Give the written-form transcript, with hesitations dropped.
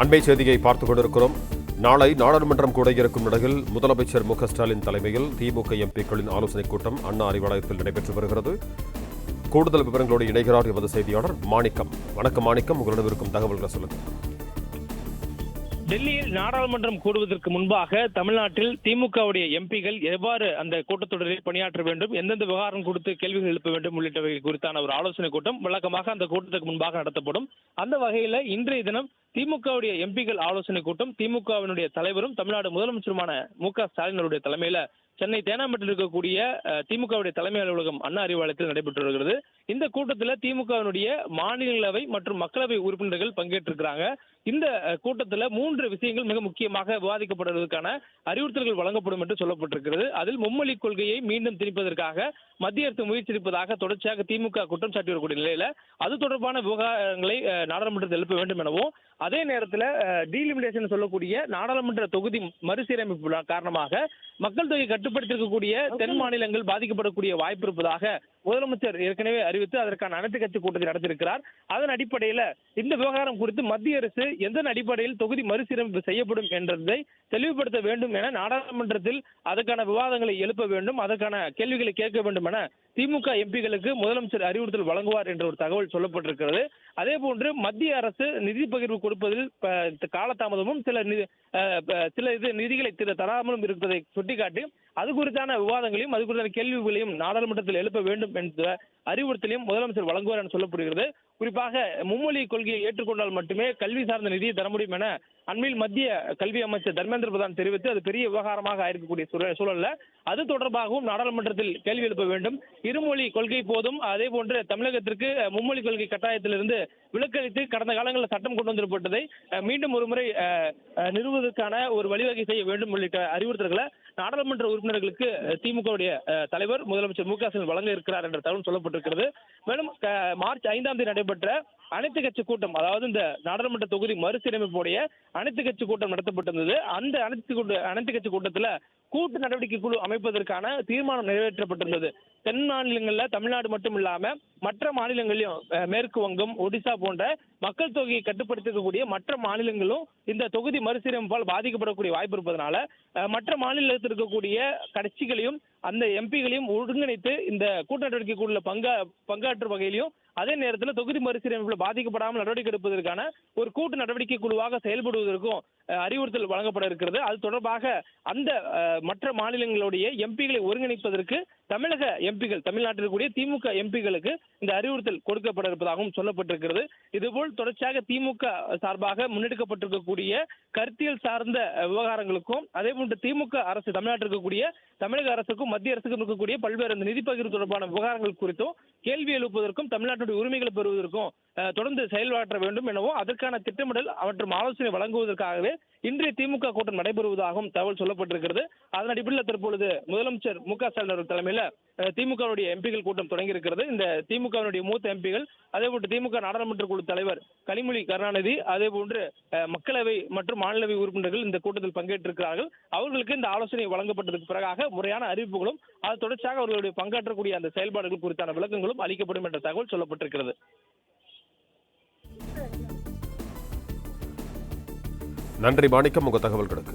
அண்மை செய்தியை பார்த்துக் கொண்டிருக்கிறோம். நாளை நாடாளுமன்றம் கூட இருக்கும் நிலையில் முதலமைச்சர் மு.க.ஸ்டாலின் தலைமையில் திமுக எம்பிக்களின் ஆலோசனைக் கூட்டம் அண்ணா அறிவாலயத்தில் நடைபெற்று வருகிறது. கூடுதல் விவரங்களோடு இணைகிறார் எமது செய்தியாளர் மாணிக்கம். வணக்கம் மாணிக்கம், உங்களிடம் இருக்கும் தகவல்களை சொல்லுங்கள். டெல்லியில் நாடாளுமன்றம் கூடுவதற்கு முன்பாக தமிழ்நாட்டில் திமுகவுடைய எம்பிகள் எவ்வாறு அந்த கூட்டத்தொடரில் பணியாற்ற வேண்டும், எந்தெந்த விவகாரம் குறித்து கேள்விகள் எழுப்ப வேண்டும் உள்ளிட்டவை குறித்தான ஒரு ஆலோசனை கூட்டம் வழக்கமாக அந்த கூட்டத்துக்கு முன்பாக நடத்தப்படும். அந்த வகையில் இன்றைய தினம் திமுகவுடைய எம்பிகள் ஆலோசனை கூட்டம் திமுகவினுடைய தலைவரும் தமிழ்நாடு முதலமைச்சருமான மு.க.ஸ்டாலின் அவருடைய தலைமையில சென்னை தேனாம்பேட்டையில் இருக்கக்கூடிய திமுகவுடைய தலைமை அலுவலகம் அண்ணா அறிவாலயத்தில் நடைபெற்று வருகிறது. இந்த கூட்டத்தில் திமுகவினுடைய மாநிலங்களவை மற்றும் மக்களவை உறுப்பினர்கள் பங்கேற்றிருக்கிறாங்க. இந்த கூட்டத்தில் 3 விஷயங்கள் மிக முக்கியமாக விவாதிக்கப்படுவதற்கான அறிவுறுத்தல்கள் வழங்கப்படும் என்று சொல்லப்பட்டிருக்கிறது. அதில் மும்மொழி கொள்கையை மீண்டும் திணிப்பதற்காக மத்திய அரசு முயற்சிப்பதாக தொடர்ச்சியாக திமுக குற்றம் சாட்டி வரக்கூடிய நிலையில அது தொடர்பான விவகாரங்களை நாடாளுமன்றத்தில் எழுப்ப வேண்டும் எனவும், அதே நேரத்தில் டீலிமிடேஷன் சொல்லக்கூடிய நாடாளுமன்ற தொகுதி மறுசீரமைப்பு காரணமாக மக்கள் தொகை கட்டுப்படுத்திருக்கக்கூடிய தென் மாநிலங்கள் பாதிக்கப்படக்கூடிய வாய்ப்பு இருப்பதாக முதலமைச்சர் ஏற்கனவே அறிவித்து அதற்கான அனைத்து கட்சி கூட்டத்தை நடத்தியிருக்கிறார். அதன் அடிப்படையில் இந்த விவகாரம் குறித்து மத்திய அரசு எந்த அடிப்படையில் தொகுதி மறுசீரமைப்பு செய்யப்படும் என்றதை தெளிவுபடுத்த வேண்டும் என நாடாளுமன்றத்தில் அதற்கான விவாதங்களை எழுப்ப வேண்டும், அதற்கான கேள்விகளை கேட்க வேண்டும் என திமுக எம்பிகளுக்கு முதலமைச்சர் அறிவுறுத்தல் வழங்குவார் என்ற ஒரு தகவல் சொல்லப்பட்டிருக்கிறது. அதே போன்று மத்திய அரசு நிதி பகிர்வு கொடுப்பதில் காலதாமதமும் சில நிதிகளை தராமலும் இருப்பதை சுட்டிக்காட்டி அது குறித்தான விவாதங்களையும் அது குறித்தான கேள்விகளையும் நாடாளுமன்றத்தில் எழுப்ப வேண்டும் என்ற அறிவுறுத்தலையும் முதலமைச்சர் வழங்குவார் என சொல்லப்படுகிறது. குறிப்பாக மும்மொழி கொள்கையை ஏற்றுக்கொண்டால் மட்டுமே கல்வி சார்ந்த நிதியை தர முடியும் என அண்மையில் மத்திய கல்வி அமைச்சர் தர்மேந்திர பிரதான் தெரிவித்து அது பெரிய விவகாரமாக இருக்கக்கூடிய சூழல்ல அது தொடர்பாகவும் நாடாளுமன்றத்தில் கேள்வி எழுப்ப வேண்டும். இருமொழி கொள்கை போதும், அதே போன்று தமிழகத்திற்கு மும்மொழி கொள்கை கட்டாயத்திலிருந்து விலக்களித்து கடந்த காலங்களில் சட்டம் கொண்டு வந்திருப்பட்டதை மீண்டும் ஒருமுறை நிறுவுவதற்கான ஒரு வழிவகை செய்ய வேண்டும் உள்ளிட்ட அறிவுறுத்தல்களை நாடாளுமன்ற உறுப்பினர்களுக்கு திமுகவுடைய தலைவர் முதலமைச்சர் மு.க.ஸ்டாலின் வழங்க இருக்கிறார் என்ற தகவல் சொல்லப்பட்டிருக்கிறது. மேலும் மார்ச் 5ஆம் தேதி நடைபெற்ற அனைத்து கட்சி கூட்டம், அதாவது இந்த நாடாளுமன்ற தொகுதி மறுசீரமைப்புடைய அனைத்து கட்சி கூட்டம் நடத்தப்பட்டிருந்தது. அந்த அனைத்து கட்சி கூட்டத்தில் கூட்டு நடவடிக்கை குழு அமைப்பதற்கான தீர்மானம் நிறைவேற்றப்பட்டிருந்தது. தென் மாநிலங்களில் தமிழ்நாடு மட்டும் இல்லாம மற்ற மாநிலங்களிலும் மேற்கு வங்கம், ஒடிசா போன்ற மக்கள் தொகையை கட்டுப்படுத்தக்கூடிய மற்ற மாநிலங்களும் இந்த தொகுதி மறுசீரமைப்பால் பாதிக்கப்படக்கூடிய வாய்ப்பு இருப்பதனால மற்ற மாநிலத்தில் இருக்கக்கூடிய கட்சிகளையும் அந்த எம்பிகளையும் ஒருங்கிணைத்து இந்த கூட்டு நடவடிக்கை குழுல பங்காற்றும் வகையிலையும் அதே நேரத்தில் தொகுதி மறுசீரமைப்பில் பாதிக்கப்படாமல் நடவடிக்கை எடுப்பதற்கான ஒரு கூட்டு நடவடிக்கை குழுவாக செயல்படுவதற்கும் அறிவுறுத்தல் வழங்கப்பட இருக்கிறது. அது தொடர்பாக அந்த மற்ற மாநிலங்களுடைய எம்பிகளை ஒருங்கிணைப்பதற்கு தமிழக எம்பிகள், தமிழ்நாட்டில் இருக்கக்கூடிய திமுக எம்பிகளுக்கு இந்த அறிவுறுத்தல் கொடுக்கப்பட இருப்பதாகவும் சொல்லப்பட்டிருக்கிறது. இதுபோல் தொடர்ச்சியாக திமுக சார்பாக முன்னெடுக்கப்பட்டிருக்கக்கூடிய கருத்தியல் சார்ந்த விவகாரங்களுக்கும் அதே போன்று திமுக அரசு தமிழ்நாட்டில் இருக்கக்கூடிய தமிழக அரசுக்கும் மத்திய அரசுக்கும் இருக்கக்கூடிய பல்வேறு நிதி பகிர்வு தொடர்பான விவகாரங்கள் குறித்தும் கேள்வி எழுப்புவதற்கும் தமிழ்நாட்டுடைய உரிமைகளை பெறுவதற்கும் தொடர்ந்து செயல்பாற்ற வேண்டும் எனவும் அதற்கான திட்டமிடல் மற்றும் ஆலோசனை வழங்குவதற்காகவே இன்றைய திமுக கூட்டம் நடைபெறுவதாகவும் தகவல் சொல்லப்பட்டிருக்கிறது. அதன் அடிப்படையில் தற்பொழுது முதலமைச்சர் மு.க.ஸ்டாலின் அவர்கள் தலைமையில் திமுகவுடைய எம்பிகள் கூட்டம் தொடங்கி இருக்கிறது. இந்த திமுகவினுடைய மூத்த எம்பிகள், அதே போன்று திமுக நாடாளுமன்ற குழு தலைவர் கனிமொழி கருணாநிதி, அதே போன்று மக்களவை மற்றும் மாநிலவை உறுப்பினர்கள் இந்த கூட்டத்தில் பங்கேற்றிருக்கிறார்கள். அவர்களுக்கு இந்த ஆலோசனை வழங்கப்பட்டதற்கு பிறகாக முறையான அறிவிப்புகளும் அது தொடர்ச்சியாக அவர்களுடைய பங்காற்றக்கூடிய அந்த செயல்பாடுகள் குறித்தான விளக்கங்களும் அளிக்கப்படும் என்ற தகவல் சொல்லப்பட்டிருக்கிறது. நன்றி மாணிக்கம், உங்க தகவல்களுக்கு.